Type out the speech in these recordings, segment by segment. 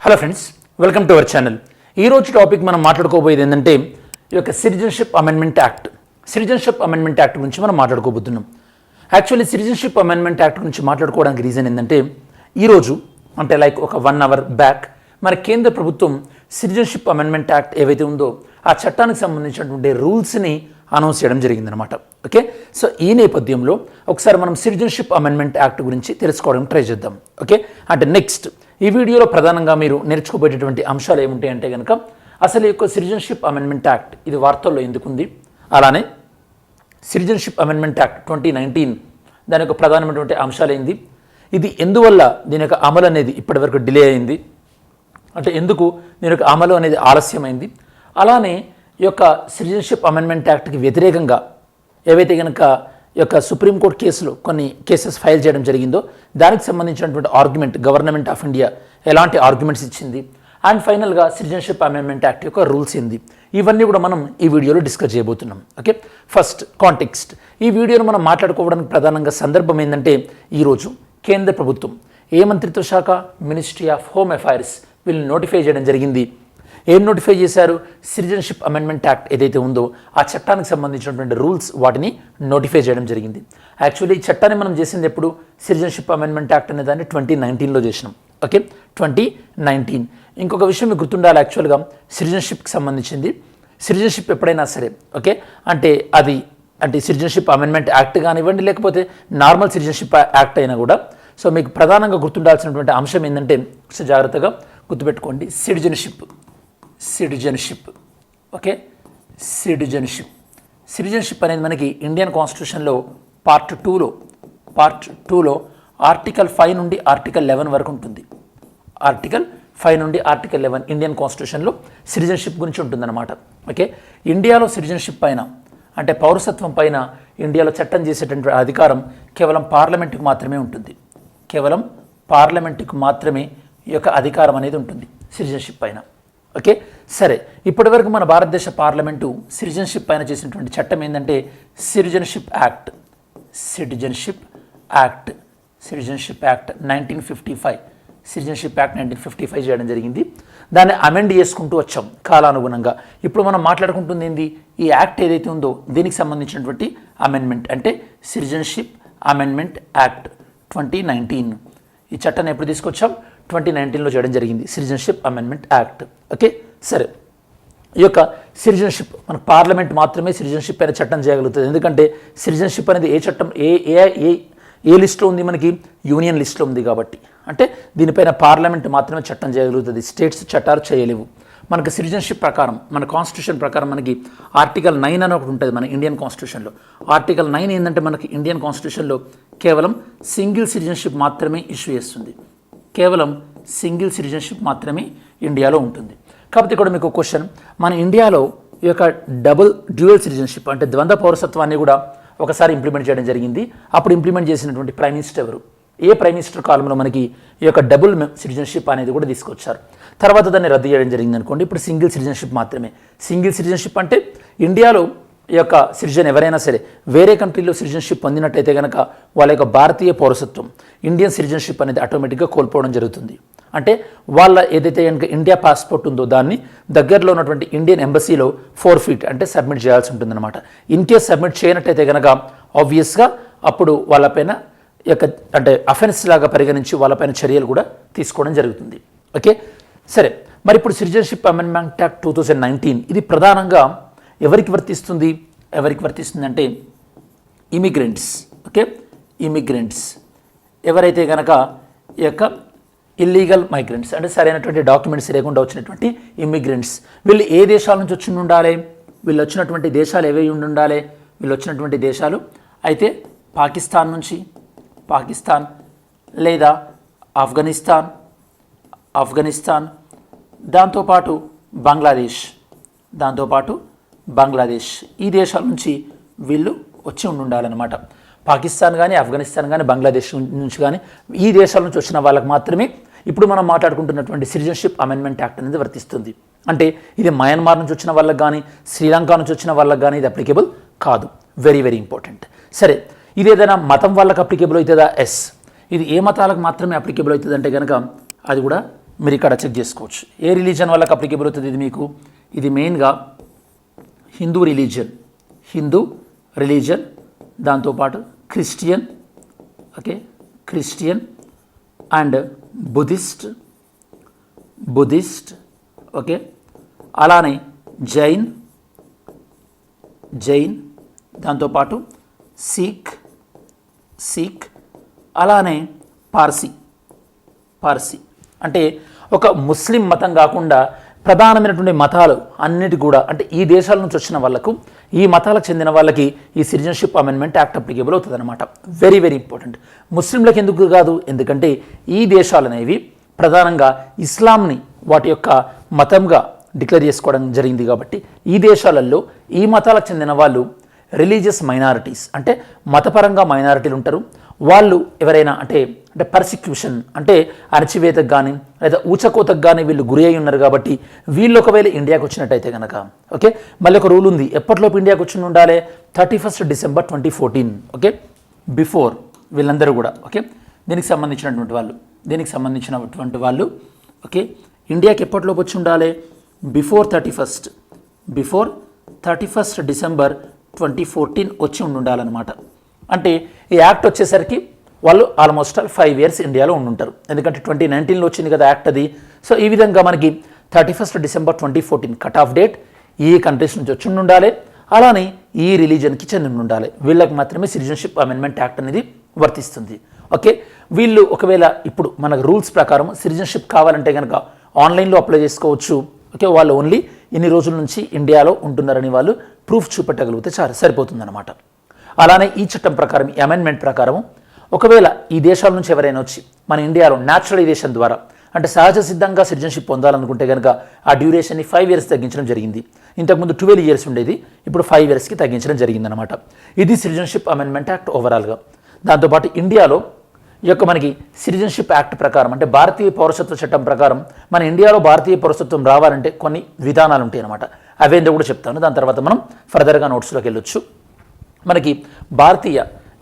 Hello friends, welcome to our channel. ఈరోజు topic మనం మాట్లాడుకోబోయేది ఏంటంటే ఈ యొక్క సిటిజన్షిప్ అమెండ్మెంట్ యాక్ట్ గురించి మనం మాట్లాడుకోబోతున్నాం. యాక్చువల్లీ సిటిజన్షిప్ అమెండ్మెంట్ యాక్ట్ గురించి మాట్లాడుకోవడానికి రీజన్ ఏంటంటే ఈరోజు అంటే ఒక 1 అవర్ బ్యాక్ మన కేంద్ర ప్రభుత్వం సిటిజన్షిప్ అమెండ్మెంట్ యాక్ట్ ఏవైతే ఉందో ఆ చట్టానికి సంబంధించినటువంటి రూల్స్ని అనౌన్స్ చేయడం జరిగిందనమాట. ఓకే, సో ఈ నేపథ్యంలో ఒకసారి మనం సిటిజన్షిప్ అమెండ్మెంట్ యాక్ట్ గురించి తెలుసుకోవడం ట్రై చేద్దాం. ఓకే, అంటే నెక్స్ట్ ఈ వీడియోలో ప్రధానంగా మీరు నేర్చుకోబోయేటటువంటి అంశాలు ఏముంటాయంటే కనుక అసలు ఈ యొక్క సిటిజన్షిప్ అమెండ్మెంట్ యాక్ట్ ఇది వార్తల్లో ఎందుకుంది, అలానే సిటిజన్షిప్ అమెండ్మెంట్ యాక్ట్ 2019 దాని యొక్క ప్రధానమైనటువంటి అంశాలు ఏంది, ఇది ఎందువల్ల దీని యొక్క అమలు అనేది ఇప్పటివరకు డిలే అయింది, అంటే ఎందుకు దీని యొక్క అమలు అనేది ఆలస్యమైంది, అలానే ఈ యొక్క సిటిజన్షిప్ అమెండ్మెంట్ యాక్ట్కి వ్యతిరేకంగా ఏవైతే కనుక ఈ యొక్క సుప్రీంకోర్టు కేసులో కొన్ని కేసెస్ ఫైల్ చేయడం జరిగిందో దానికి సంబంధించినటువంటి ఆర్గ్యుమెంట్ గవర్నమెంట్ ఆఫ్ ఇండియా ఎలాంటి ఆర్గ్యుమెంట్స్ ఇచ్చింది, అండ్ ఫైనల్గా సిటిజన్షిప్ అమెండ్మెంట్ యాక్ట్ యొక్క రూల్స్ ఏంది, ఇవన్నీ కూడా మనం ఈ వీడియోలో డిస్కస్ చేయబోతున్నాం. Okay, first context. ఈ వీడియోను మనం మాట్లాడుకోవడానికి ప్రధానంగా సందర్భం ఏంటంటే ఈరోజు కేంద్ర ప్రభుత్వం ఏ మంత్రిత్వ శాఖ, మినిస్ట్రీ ఆఫ్ హోమ్ అఫైర్స్ వీళ్ళు నోటిఫై చేయడం జరిగింది. ఏం నోటిఫై చేశారు? సిటిజన్షిప్ అమెండ్మెంట్ యాక్ట్ ఏదైతే ఉందో ఆ చట్టానికి సంబంధించినటువంటి రూల్స్ వాటిని నోటిఫై చేయడం జరిగింది. యాక్చువల్లీ ఈ చట్టాన్ని మనం చేసింది ఎప్పుడు? సిటిజన్షిప్ అమెండ్మెంట్ యాక్ట్ అనే దాన్ని 2019లో చేసినాం. ఓకే, 2019. ఇంకొక విషయం మీకు గుర్తుండాలి, యాక్చువల్గా సిటిజన్షిప్కి సంబంధించింది సిటిజన్షిప్ ఎప్పుడైనా సరే ఓకే అంటే సిటిజన్షిప్ అమెండ్మెంట్ యాక్ట్ కానివ్వండి లేకపోతే నార్మల్ సిటిజన్షిప్ యాక్ట్ అయినా కూడా సో మీకు ప్రధానంగా గుర్తుండాల్సినటువంటి అంశం ఏంటంటే జాగ్రత్తగా గుర్తుపెట్టుకోండి, సిటిజన్షిప్. ఓకే, సిటిజన్షిప్ అనేది మనకి ఇండియన్ కాన్స్టిట్యూషన్లో పార్ట్ 2లో ఆర్టికల్ 5 నుండి ఆర్టికల్ 11 వరకు ఉంటుంది. ఆర్టికల్ 5 నుండి ఆర్టికల్ 11 ఇండియన్ కాన్స్టిట్యూషన్లో సిటిజన్షిప్ గురించి ఉంటుందన్నమాట. ఓకే, ఇండియాలో సిటిజన్షిప్ పైన అంటే పౌరసత్వం పైన ఇండియాలో చట్టం చేసేటువంటి అధికారం కేవలం పార్లమెంటుకు మాత్రమే ఉంటుంది. కేవలం పార్లమెంటుకు మాత్రమే ఈ యొక్క అధికారం అనేది ఉంటుంది సిటిజన్షిప్ పైన. ఓకే, సరే, ఇప్పటివరకు మన భారతదేశ పార్లమెంటు సిటిజన్షిప్ పైన చేసినటువంటి చట్టం ఏంటంటే సిటిజన్షిప్ యాక్ట్ 1955. సిటిజన్షిప్ యాక్ట్ 1955 చేయడం జరిగింది. దాన్ని అమెండ్ చేసుకుంటూ వచ్చాం కాలానుగుణంగా. ఇప్పుడు మనం మాట్లాడుకుంటుంది ఏంది? ఈ యాక్ట్ ఏదైతే ఉందో దీనికి సంబంధించినటువంటి అమెండ్మెంట్ అంటే సిటిజన్షిప్ అమెండ్మెంట్ యాక్ట్ 2019. ఈ చట్టాన్ని ఎప్పుడు తీసుకొచ్చాం? 2019లో చేయడం జరిగింది, సిటిజన్షిప్ అమెండ్మెంట్ యాక్ట్. ఓకే, సరే, ఈ యొక్క సిటిజన్షిప్ మన పార్లమెంట్ మాత్రమే సిటిజన్షిప్ పైన చట్టం చేయగలుగుతుంది. ఎందుకంటే సిటిజన్షిప్ అనేది ఏ చట్టం ఏ లిస్ట్లో ఉంది? మనకి యూనియన్ లిస్ట్లో ఉంది కాబట్టి అంటే దీనిపైన పార్లమెంట్ మాత్రమే చట్టం చేయగలుగుతుంది, స్టేట్స్ చట్టాలు చేయలేవు. మనకు సిటిజన్షిప్ ప్రకారం మన కాన్స్టిట్యూషన్ ప్రకారం మనకి ఆర్టికల్ 9 అని ఒకటి ఉంటుంది మన ఇండియన్ కాన్స్టిట్యూషన్లో. ఆర్టికల్ 9 ఏంటంటే మనకి ఇండియన్ కాన్స్టిట్యూషన్లో కేవలం సింగిల్ సిటిజన్షిప్ మాత్రమే ఇష్యూ చేస్తుంది. కేవలం సింగిల్ సిటిజన్షిప్ మాత్రమే ఇండియాలో ఉంటుంది. కాబట్టి ఇక్కడ మీకు క్వశ్చన్, మన ఇండియాలో ఈ యొక్క డ్యూయల్ సిటిజన్షిప్ అంటే ద్వంద్వ పౌరసత్వాన్ని కూడా ఒకసారి ఇంప్లిమెంట్ చేయడం జరిగింది. అప్పుడు ఇంప్లిమెంట్ చేసినటువంటి ప్రైమ్ మినిస్టర్ ఎవరు? ఏ ప్రైమ్ మినిస్టర్ కాలంలో మనకి ఈ యొక్క డబుల్ సిటిజన్షిప్ అనేది కూడా తీసుకొచ్చారు. తర్వాత దాన్ని రద్దు చేయడం జరిగింది అనుకోండి. ఇప్పుడు సింగిల్ సిటిజన్షిప్ మాత్రమే. సింగిల్ సిటిజన్షిప్ అంటే ఇండియాలో ఈ యొక్క సిటిజన్ ఎవరైనా సరే వేరే కంట్రీలో సిటిజన్షిప్ పొందినట్టయితే కనుక వాళ్ళ యొక్క భారతీయ పౌరసత్వం ఇండియన్ సిటిజన్షిప్ అనేది ఆటోమేటిక్గా కోల్పోవడం జరుగుతుంది. అంటే వాళ్ళ ఏదైతే కనుక ఇండియా పాస్పోర్ట్ ఉందో దాన్ని దగ్గరలో ఉన్నటువంటి ఇండియన్ ఎంబసీలో 4 feet అంటే సబ్మిట్ చేయాల్సి ఉంటుందన్నమాట. ఇన్ కేస్ సబ్మిట్ చేయనట్టయితే కనుక ఆబ్వియస్గా అప్పుడు వాళ్ళపైన యొక్క అంటే అఫెన్స్ లాగా పరిగణించి వాళ్ళపైన చర్యలు కూడా తీసుకోవడం జరుగుతుంది. ఓకే, సరే, మరి ఇప్పుడు సిటిజన్షిప్ అమెండ్మెంట్ యాక్ట్ 2019 ఇది ప్రధానంగా ఎవరికి వర్తిస్తుంది అంటే ఇమిగ్రెంట్స్. ఓకే, ఇమిగ్రెంట్స్ ఎవరైతే కనుక ఈ యొక్క ఇల్లీగల్ మైగ్రెంట్స్ అంటే సరైనటువంటి డాక్యుమెంట్స్ లేకుండా వచ్చినటువంటి ఇమిగ్రెంట్స్, వీళ్ళు ఏ దేశాల నుంచి వచ్చి ఉండాలి? వీళ్ళు వచ్చినటువంటి దేశాలు ఏవై ఉండాలి? వీళ్ళు వచ్చినటువంటి దేశాలు అయితే పాకిస్తాన్ లేదా ఆఫ్ఘనిస్తాన్ దాంతోపాటు బంగ్లాదేశ్ ఈ దేశాల నుంచి వీళ్ళు వచ్చి ఉండాలన్నమాట. పాకిస్తాన్ కానీ ఆఫ్ఘనిస్తాన్ కానీ బంగ్లాదేశ్ నుంచి కానీ ఈ దేశాల నుంచి వచ్చిన వాళ్ళకి మాత్రమే ఇప్పుడు మనం మాట్లాడుకుంటున్నటువంటి సిటిజన్షిప్ అమెండ్మెంట్ యాక్ట్ అనేది వర్తిస్తుంది. అంటే ఇది మయన్మార్ నుంచి వచ్చిన వాళ్ళకి కానీ శ్రీలంక నుంచి వచ్చిన వాళ్ళకి కానీ ఇది అప్లికేబుల్ కాదు. Very very important. సరే, ఇది ఏదైనా మతం వాళ్ళకి అప్లికేబుల్ అవుతుందా? ఎస్. ఇది ఏ మతాలకు మాత్రమే అప్లికేబుల్ అవుతుంది అంటే కనుక అది కూడా మీరు ఇక్కడ చెక్ చేసుకోవచ్చు. ఏ రిలీజన్ వాళ్ళకి అప్లికేబుల్ అవుతుంది ఇది మీకు? ఇది మెయిన్గా హిందూ రిలీజన్, దాంతోపాటు Christian, okay, Christian and Buddhist, okay, అలానే జైన్, దాంతోపాటు సిక్, అలానే పార్సీ. అంటే ఒక ముస్లిం మతం కాకుండా ప్రధానమైనటువంటి మతాలు అన్నిటి కూడా, అంటే ఈ దేశాల నుంచి వచ్చిన వాళ్ళకు, ఈ మతాలకు చెందిన వాళ్ళకి ఈ సిటిజన్షిప్ అమెండ్మెంట్ యాక్ట్ అప్లికేబుల్ అవుతుంది అనమాట. Very very important. ముస్లింలకు ఎందుకు కాదు? ఎందుకంటే ఈ దేశాలు అనేవి ప్రధానంగా ఇస్లాంని వాటి యొక్క మతంగా డిక్లేర్ చేసుకోవడం జరిగింది కాబట్టి ఈ దేశాలలో ఈ మతాలకు చెందిన వాళ్ళు రిలీజియస్ మైనారిటీస్, అంటే మతపరంగా మైనారిటీలు ఉంటారు. వాళ్ళు ఎవరైనా అంటే పర్సిక్యూషన్, అంటే అణచివేతకు కానీ లేదా ఊచకోతకు కానీ వీళ్ళు గురి అయి ఉన్నారు కాబట్టి వీళ్ళు ఒకవేళ ఇండియాకి వచ్చినట్టయితే కనుక, ఓకే, మళ్ళీ ఒక రూల్ ఉంది, ఎప్పటిలోపు ఇండియాకి వచ్చి ఉండాలి? 31 డిసెంబర్ 2014, ఓకే, బిఫోర్ వీళ్ళందరూ కూడా, ఓకే, దీనికి సంబంధించినటువంటి వాళ్ళు ఓకే, ఇండియాకి ఎప్పటిలోపు వచ్చి ఉండాలి? బిఫోర్ 31 డిసెంబర్ 2014 వచ్చి ఉండాలన్నమాట. అంటే ఈ యాక్ట్ వచ్చేసరికి వాళ్ళు ఆల్మోస్ట్ 5 ఇయర్స్ ఇండియాలో ఉండుంటారు. ఎందుకంటే 2019లో వచ్చింది కదా యాక్ట్ అది. సో ఈ విధంగా మనకి 31 డిసెంబర్ 2014 కట్ ఆఫ్ డేట్. ఈ కంట్రీస్ నుంచి వచ్చి ఉండాలి, అలానే ఈ రిలీజన్కి చెంది ఉండాలి. వీళ్ళకి మాత్రమే సిటిజన్షిప్ అమెండ్మెంట్ యాక్ట్ అనేది వర్తిస్తుంది. ఓకే, వీళ్ళు ఒకవేళ ఇప్పుడు మనకు రూల్స్ ప్రకారం సిటిజన్షిప్ కావాలంటే కనుక ఆన్లైన్లో అప్లై చేసుకోవచ్చు. ఓకే, వాళ్ళు ఓన్లీ ఇన్ని రోజుల నుంచి ఇండియాలో ఉంటున్నారని వాళ్ళు ప్రూఫ్ చూపెట్టగలిగితే సరిపోతుందన్నమాట. అలానే ఈ చట్టం ప్రకారం, ఈ అమెండ్మెంట్ ప్రకారం ఒకవేళ ఈ దేశాల నుంచి ఎవరైనా వచ్చి మన ఇండియాలో న్యాచురలైజేషన్ ద్వారా, అంటే సహజ సిద్ధంగా సిటిజన్షిప్ పొందాలనుకుంటే కనుక ఆ డ్యూరేషన్ని 5 ఇయర్స్ తగ్గించడం జరిగింది. ఇంతకుముందు 12 ఇయర్స్ ఉండేది, ఇప్పుడు 5 ఇయర్స్కి తగ్గించడం జరిగిందనమాట. ఇది సిటిజన్షిప్ అమెండ్మెంట్ యాక్ట్ ఓవరాల్గా. దాంతోపాటు ఇండియాలో ఈ యొక్క మనకి సిటిజన్షిప్ యాక్ట్ ప్రకారం, అంటే భారతీయ పౌరసత్వ చట్టం ప్రకారం మన ఇండియాలో భారతీయ పౌరసత్వం రావాలంటే కొన్ని విధానాలు ఉంటాయి అన్నమాట. అవేందో కూడా చెప్తాను, దాని తర్వాత మనం ఫర్దర్గా నోట్స్లోకి వెళ్ళొచ్చు. మనకి భారతీయ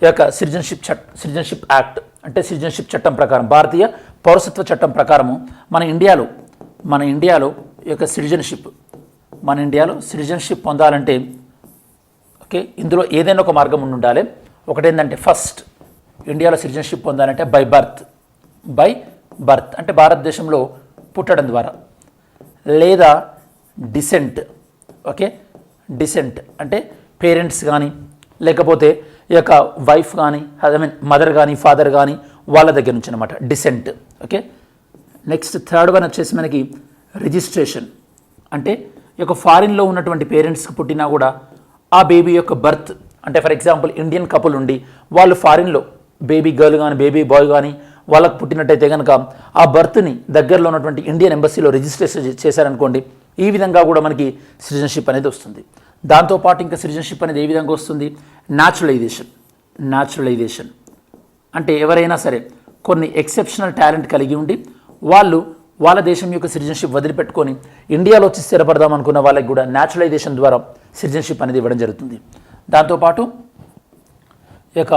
యొక్క సిటిజన్షిప్ యాక్ట్, అంటే సిటిజన్షిప్ చట్టం ప్రకారం, భారతీయ పౌరసత్వ చట్టం ప్రకారము మన ఇండియాలో ఈ యొక్క సిటిజన్షిప్ పొందాలంటే, ఓకే, ఇందులో ఏదైనా ఒక మార్గం ఉండాలి. ఒకటేంటంటే ఫస్ట్ ఇండియాలో సిటిజన్షిప్ పొందాలంటే బై బర్త్ అంటే భారతదేశంలో పుట్టడం ద్వారా, లేదా డిసెంట్, ఓకే, డిసెంట్ అంటే పేరెంట్స్ కానీ లేకపోతే ఈ యొక్క వైఫ్ కానీ, మదర్ కానీ ఫాదర్ కానీ వాళ్ళ దగ్గర నుంచి అనమాట decent. Okay, next third one వచ్చేసి మనకి రిజిస్ట్రేషన్, అంటే ఈ యొక్క ఫారిన్లో ఉన్నటువంటి పేరెంట్స్కి పుట్టినా కూడా ఆ బేబీ యొక్క బర్త్, అంటే ఫర్ ఎగ్జాంపుల్ ఇండియన్ కపుల్ ఉండి వాళ్ళు ఫారిన్లో బేబీ గర్ల్ కానీ బేబీ బాయ్ కానీ వాళ్ళకు పుట్టినట్టయితే కనుక ఆ బర్త్ని దగ్గరలో ఉన్నటువంటి ఇండియన్ ఎంబసీలో రిజిస్ట్రేషన్ చేశారనుకోండి, ఈ విధంగా కూడా మనకి సిటిజన్షిప్ అనేది వస్తుంది. దాంతోపాటు ఇంకా సిటిజన్షిప్ అనేది ఏ విధంగా వస్తుంది? న్యాచురలైజేషన్ అంటే ఎవరైనా సరే కొన్ని ఎక్సెప్షనల్ టాలెంట్ కలిగి ఉండి వాళ్ళ దేశం యొక్క సిటిజన్షిప్ వదిలిపెట్టుకొని ఇండియాలో వచ్చి స్థిరపడదాం అనుకున్న వాళ్ళకి కూడా న్యాచురలైజేషన్ ద్వారా సిటిజన్షిప్ అనేది ఇవ్వడం జరుగుతుంది. దాంతోపాటు ఈ యొక్క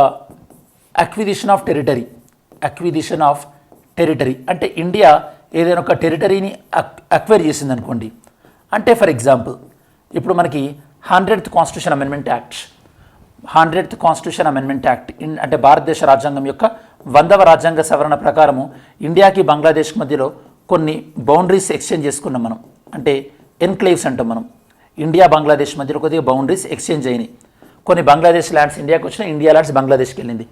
అక్విజిషన్ ఆఫ్ టెరిటరీ అంటే ఇండియా ఏదైనా ఒక టెరిటరీని అక్వైర్ చేసింది అనుకోండి. అంటే ఫర్ ఎగ్జాంపుల్ ఇప్పుడు మనకి 100th కాన్స్టిట్యూషన్ అమెండ్మెంట్ యాక్ట్ అంటే భారతదేశ రాజ్యాంగం యొక్క 100వ రాజ్యాంగ సవరణ ప్రకారము ఇండియాకి బంగ్లాదేశ్ మధ్యలో కొన్ని బౌండరీస్ ఎక్స్చేంజ్ చేసుకున్నాం మనం, అంటే ఎన్క్లేవ్స్ అంటాం మనం. ఇండియా బంగ్లాదేశ్ మధ్యలో కొద్దిగా బౌండరీస్ ఎక్స్చేంజ్ అయినాయి. కొన్ని బంగ్లాదేశ్ ల్యాండ్స్ ఇండియాకి వచ్చినా, ఇండియా ల్యాండ్స్ బంగ్లాదేశ్కి వెళ్ళింది.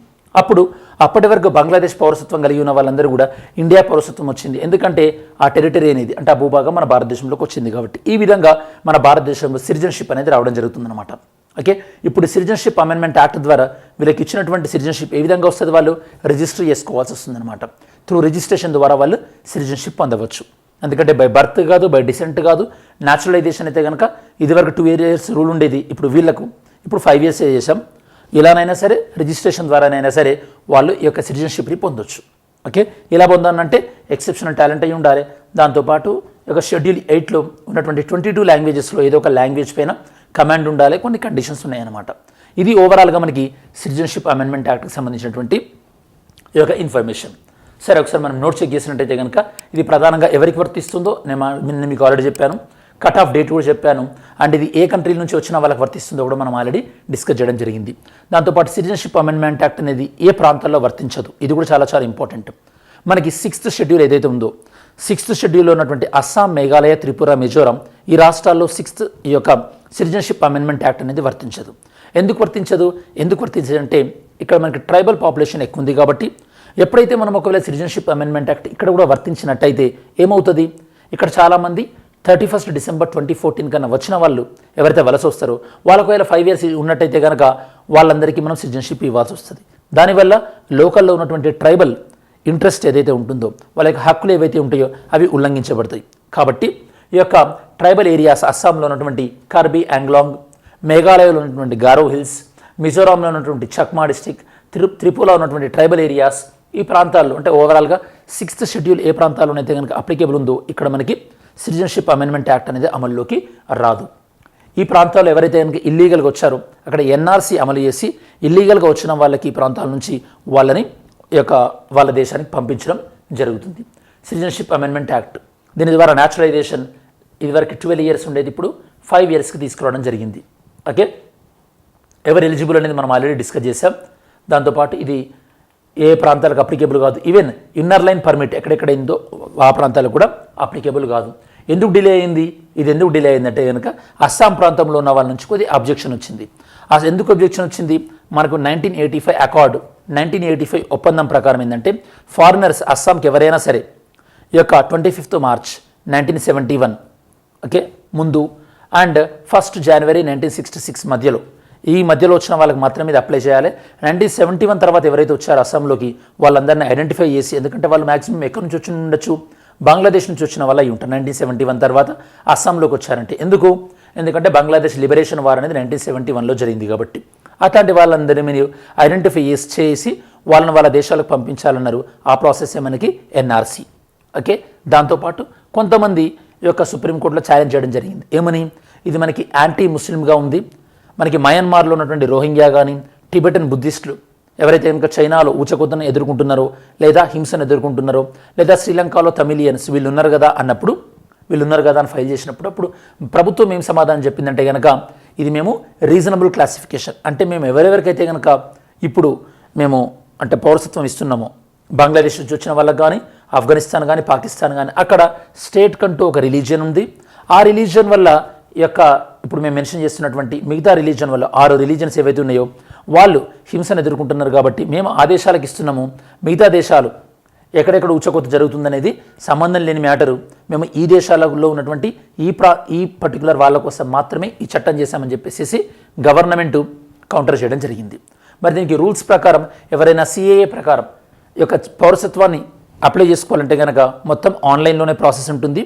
అప్పటి వరకు బంగ్లాదేశ్ పౌరసత్వం కలిగి ఉన్న వాళ్ళందరూ కూడా ఇండియా పౌరసత్వం వచ్చింది, ఎందుకంటే ఆ టెరిటరీ అనేది, అంటే ఆ భూభాగం మన భారతదేశంలోకి వచ్చింది కాబట్టి. ఈ విధంగా మన భారతదేశంలో సిటిజన్షిప్ అనేది రావడం జరుగుతుందన్నమాట. ఓకే, ఇప్పుడు సిటిజన్షిప్ అమెండ్మెంట్ యాక్ట్ ద్వారా వీళ్ళకి ఇచ్చినటువంటి సిటిజన్షిప్ ఏ విధంగా వస్తుంది? వాళ్ళు రిజిస్టర్ చేసుకోవాల్సి వస్తుందన్నమాట. త్రూ రిజిస్ట్రేషన్ ద్వారా వాళ్ళు సిటిజన్షిప్ పొందవచ్చు. ఎందుకంటే బై బర్త్ కాదు, బై డిసెంట్ కాదు. న్యాచురలైజేషన్ అయితే కనుక ఇదివరకు 2 ఇయర్స్ రూల్ ఉండేది, ఇప్పుడు 5 ఇయర్స్ చేసాం. ఇలానైనా సరే రిజిస్ట్రేషన్ ద్వారానైనా సరే వాళ్ళు ఈ యొక్క సిటిజన్షిప్ని పొందొచ్చు. ఓకే, ఇలా పొందాలంటే ఎక్సెప్షనల్ టాలెంట్ అయి ఉండాలి. దాంతోపాటు ఈ యొక్క షెడ్యూల్ 8లో ఉన్నటువంటి 22 లాంగ్వేజెస్లో ఏదో ఒక లాంగ్వేజ్ పైన కమాండ్ ఉండాలి. కొన్ని కండిషన్స్ ఉన్నాయన్నమాట. ఇది ఓవరాల్గా మనకి సిటిజన్షిప్ అమెండ్మెంట్ యాక్ట్కి సంబంధించినటువంటి ఈ యొక్క ఇన్ఫర్మేషన్. సరే, ఒకసారి మనం నోట్ చెక్ చేసినట్టయితే కనుక ఇది ప్రధానంగా ఎవరికి వర్తిస్తుందో నేను మీకు ఆల్రెడీ చెప్పాను, కట్ ఆఫ్ డేట్ కూడా చెప్పాను, అండ్ ఇది ఏ కంట్రీ నుంచి వచ్చినా వాళ్ళకి వర్తిస్తుందో కూడా మనం ఆల్రెడీ డిస్కస్ చేయడం జరిగింది. దాంతోపాటు సిటిజన్షిప్ అమెండ్మెంట్ యాక్ట్ అనేది ఏ ప్రాంతాల్లో వర్తించదు, ఇది కూడా చాలా చాలా ఇంపార్టెంట్. మనకి 6th షెడ్యూల్ ఏదైతే ఉందో 6th షెడ్యూల్లో ఉన్నటువంటి అస్సాం, మేఘాలయ, త్రిపుర, మిజోరాం ఈ రాష్ట్రాల్లో 6th ఈ యొక్క సిటిజన్షిప్ అమెండ్మెంట్ యాక్ట్ అనేది వర్తించదు. ఎందుకు వర్తించదు అంటే ఇక్కడ మనకి ట్రైబల్ పాపులేషన్ ఎక్కువ ఉంది కాబట్టి ఎప్పుడైతే మనం ఒకవేళ సిటిజన్షిప్ అమెండ్మెంట్ యాక్ట్ ఇక్కడ కూడా వర్తించినట్టయితే ఏమవుతుంది, ఇక్కడ చాలామంది 31 డిసెంబర్ 2014 కన్నా వచ్చిన వాళ్ళు ఎవరైతే వలస వస్తారో వాళ్ళకు ఒకవేళ 5 years ఉన్నట్టయితే కనుక వాళ్ళందరికీ మనం సిటిజన్షిప్ ఇవ్వాల్సి వస్తుంది. దానివల్ల లోకల్లో ఉన్నటువంటి ట్రైబల్ ఇంట్రెస్ట్ ఏదైతే ఉంటుందో వాళ్ళ యొక్క హక్కులు ఏవైతే ఉంటాయో అవి ఉల్లంఘించబడతాయి. కాబట్టి ఈ యొక్క ట్రైబల్ ఏరియాస్ అస్సాంలో ఉన్నటువంటి కార్బీ ఆంగ్లాంగ్, మేఘాలయలో ఉన్నటువంటి గారో హిల్స్, మిజోరాంలో ఉన్నటువంటి చక్మా డిస్టిక్, త్రిపురలో ఉన్నటువంటి ట్రైబల్ ఏరియాస్ ఈ ప్రాంతాల్లో అంటే ఓవరాల్గా 6th షెడ్యూల్ ఏ ప్రాంతాల్లోనైతే కనుక అప్లికేబుల్ ఉందో ఇక్కడ మనకి సిటిజన్షిప్ అమెండ్మెంట్ యాక్ట్ అనేది అమల్లోకి రాదు. ఈ ప్రాంతాల్లో ఎవరైతే కనుక ఇల్లీగల్గా వచ్చారో అక్కడ ఎన్ఆర్సీ అమలు చేసి ఇల్లీగల్గా వచ్చిన వాళ్ళకి ఈ ప్రాంతాల నుంచి వాళ్ళని వాళ్ళ దేశానికి పంపించడం జరుగుతుంది. సిటిజన్షిప్ అమెండ్మెంట్ యాక్ట్ దీని ద్వారా న్యాచురలైజేషన్ ఇదివరకు 12 years ఉండేది ఇప్పుడు 5 yearsకి తీసుకురావడం జరిగింది. ఓకే, ఎవరు ఎలిజిబుల్ అనేది మనం ఆల్రెడీ డిస్కస్ చేసాం. దాంతోపాటు ఇది ఏ ప్రాంతాలకు అప్లికేబుల్ కాదు, ఈవెన్ ఇన్నర్ లైన్ పర్మిట్ ఎక్కడెక్కడ అయిందో ఆ ప్రాంతాలకు కూడా అప్లికేబుల్ కాదు. ఎందుకు డిలే అయింది, ఇది ఎందుకు డిలే అయిందంటే కనుక అస్సాం ప్రాంతంలో ఉన్న వాళ్ళ నుంచి కొద్దిగా అబ్జెక్షన్ వచ్చింది. ఎందుకు అబ్జెక్షన్ వచ్చింది, మనకు 1985 అకార్డ్ 1985 ఒప్పందం ప్రకారం ఏంటంటే ఫారినర్స్ అస్సాంకి ఎవరైనా సరే ఈ యొక్క 25th March 1971 ఓకే ముందు అండ్ 1st January 1966 మధ్యలో వచ్చిన వాళ్ళకి మాత్రమే ఇది అప్లై చేయాలి. 1971 తర్వాత ఎవరైతే వచ్చారో అస్సాంలోకి వాళ్ళందరినీ ఐడెంటిఫై చేసి, ఎందుకంటే వాళ్ళు మ్యాక్సిమం ఎక్కడి నుంచి వచ్చి ఉండొచ్చు, బంగ్లాదేశ్ నుంచి వచ్చిన వాళ్ళు అయి ఉంటారు. 1971 తర్వాత అస్సాంలోకి వచ్చారంటే ఎందుకంటే బంగ్లాదేశ్ లిబరేషన్ వార్ అనేది 1971లో జరిగింది కాబట్టి అట్లాంటి వాళ్ళందరినీ మీరు ఐడెంటిఫై చేసి వాళ్ళని వాళ్ళ దేశాలకు పంపించాలన్నారు. ఆ ప్రాసెస్సే మనకి ఎన్ఆర్సీ. ఓకే, దాంతోపాటు కొంతమంది ఈ యొక్క సుప్రీంకోర్టులో ఛాలెంజ్ చేయడం జరిగింది. ఏమని, ఇది మనకి యాంటీ ముస్లింగా ఉంది, మనకి మయన్మార్లో ఉన్నటువంటి రోహింగ్యా కానీ టిబెటన్ బుద్ధిస్టులు ఎవరైతే కనుక చైనాలో ఊచకొత్తను ఎదుర్కొంటున్నారో లేదా హింసను ఎదుర్కొంటున్నారో లేదా శ్రీలంకలో తమిళియన్స్ వీళ్ళు ఉన్నారు కదా అని ఫైల్ చేసినప్పుడు అప్పుడు ప్రభుత్వం ఏం సమాధానం చెప్పిందంటే కనుక ఇది మేము రీజనబుల్ క్లాసిఫికేషన్ అంటే మేము ఎవరెవరికైతే కనుక ఇప్పుడు మేము అంటే పౌరసత్వం ఇస్తున్నామో బంగ్లాదేశ్ నుంచి వచ్చిన వాళ్ళకి కానీ ఆఫ్ఘనిస్తాన్ కానీ పాకిస్తాన్ కానీ అక్కడ స్టేట్ కంటూ ఒక రిలీజియన్ ఉంది. ఆ రిలీజియన్ వల్ల ఈ యొక్క ఇప్పుడు మేము మెన్షన్ చేస్తున్నటువంటి మిగతా రిలీజియన్ వల్ల 6 రిలీజియన్స్ ఏవైతే ఉన్నాయో వాళ్ళు హింసను ఎదుర్కొంటున్నారు కాబట్టి మేము ఆ దేశాలకు ఇస్తున్నాము, మిగతా దేశాలు ఎక్కడెక్కడ ఉచ్చకొత్త జరుగుతుందనేది సంబంధం లేని మ్యాటరు, మేము ఈ దేశాలలో ఉన్నటువంటి ఈ పర్టికులర్ వాళ్ళ కోసం మాత్రమే ఈ చట్టం చేశామని చెప్పేసి గవర్నమెంట్ కౌంటర్ చేయడం జరిగింది. మరి దీనికి రూల్స్ ప్రకారం ఎవరైనా CAA ప్రకారం ఈ యొక్క పౌరసత్వాన్ని అప్లై చేసుకోవాలంటే కనుక మొత్తం ఆన్లైన్లోనే ప్రాసెస్ ఉంటుంది,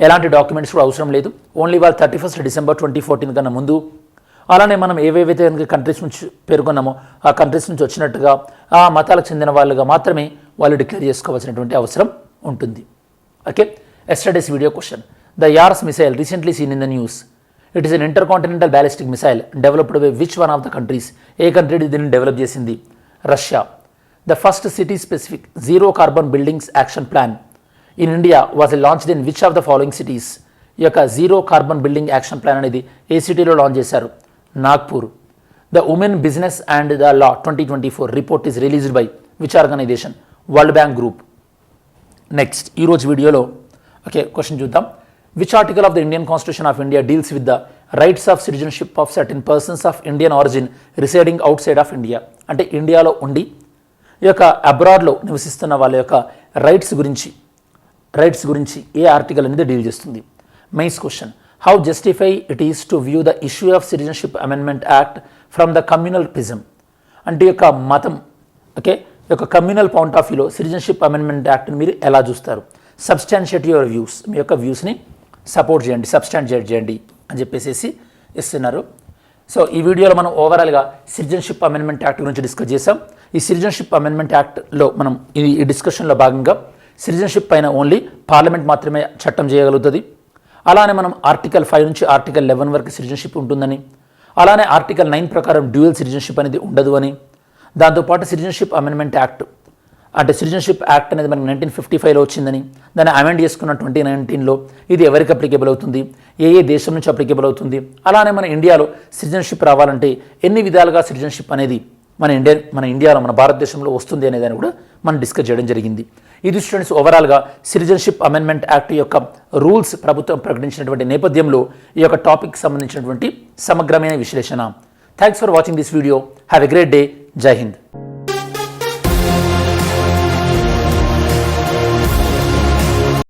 ఎలాంటి డాక్యుమెంట్స్ కూడా అవసరం లేదు. ఓన్లీ వాళ్ళు 31 డిసెంబర్ 2014 కన్నా ముందు అలానే మనం ఏవేవైతే కనుక కంట్రీస్ నుంచి పేర్కొన్నామో ఆ కంట్రీస్ నుంచి వచ్చినట్టుగా ఆ మతాలకు చెందిన వాళ్ళుగా మాత్రమే వాళ్ళు డిక్లేర్ చేసుకోవాల్సినటువంటి అవసరం ఉంటుంది. Okay, yesterday's video question, the Yars missile recently seen in the news, it is an intercontinental ballistic missile developed by which one of the countries, ఏ కంట్రీ దీన్ని డెవలప్ చేసింది, Russia. The first city specific zero carbon buildings action plan in India was launched in which of the following cities. ఈ యొక్క zero carbon building action plan అనేది ఏ సిటీలో launch చేశారు, Nagpur. The women business and the law 2024 report is released by which organization, World Bank group. Next ఈరోజు వీడియోలో okay question చూద్దాం. Which article of the Indian constitution of India deals with the rights of citizenship of certain persons of Indian origin residing outside of India, అంటే ఇండియాలో ఉండి ఈ యొక్క అబ్రాడ్లో నివసిస్తున్న వాళ్ళ యొక్క రైట్స్ గురించి ఏ ఆర్టికల్ అనేది డీల్ చేస్తుంది. Mains question, how justify it is to view the issue of citizenship amendment act from the communal prism, అంటే యొక్క మతం ఓకే యొక్క కమ్యూనల్ పాయింట్ ఆఫ్ వ్యూలో సిటిజన్షిప్ అమెండ్మెంట్ యాక్ట్ని మీరు ఎలా చూస్తారు. సబ్స్టాన్షియేట్ యువర్ వ్యూస్, మీ యొక్క వ్యూస్ని సపోర్ట్ చేయండి, సబ్స్టాన్షియేట్ చేయండి అని చెప్పేసి ఇస్తున్నారు. సో ఈ వీడియోలో మనం ఓవరాల్గా సిటిజన్షిప్ అమెండ్మెంట్ యాక్ట్ గురించి డిస్కస్ చేసాం. ఈ సిటిజన్షిప్ అమెండ్మెంట్ యాక్ట్లో మనం ఈ డిస్కషన్లో భాగంగా సిటిజన్షిప్ పైన ఓన్లీ పార్లమెంట్ మాత్రమే చట్టం చేయగలుగుతుంది. అలానే మనం ఆర్టికల్ 5 నుంచి ఆర్టికల్ 11 వరకు సిటిజన్షిప్ ఉంటుందని, అలానే ఆర్టికల్ 9 ప్రకారం డ్యూయల్ సిటిజన్షిప్ అనేది ఉండదు అని, దాంతోపాటు సిటిజన్షిప్ అమెండ్మెంట్ యాక్ట్ అంటే సిటిజన్షిప్ యాక్ట్ అనేది మనకి 1955లో వచ్చిందని, దాన్ని అమెండ్ చేసుకున్న 2019లో ఇది ఎవరికి అప్లికేబుల్ అవుతుంది, ఏ దేశం నుంచి అప్లికేబుల్ అవుతుంది, అలానే మన ఇండియాలో సిటిజన్షిప్ రావాలంటే ఎన్ని విధాలుగా సిటిజన్షిప్ అనేది మన ఇండియాలో మన భారతదేశంలో వస్తుంది అనేదాన్ని కూడా మనం డిస్కస్ చేయడం జరిగింది. ఇది స్టూడెంట్స్ ఓవరాల్గా సిటిజన్షిప్ అమెండ్మెంట్ యాక్ట్ యొక్క రూల్స్ ప్రభుత్వం ప్రకటించినటువంటి నేపథ్యంలో ఈ యొక్క టాపిక్ సంబంధించినటువంటి సమగ్రమైన విశ్లేషణ. Thanks for watching this video. Have a great day. జై హింద్.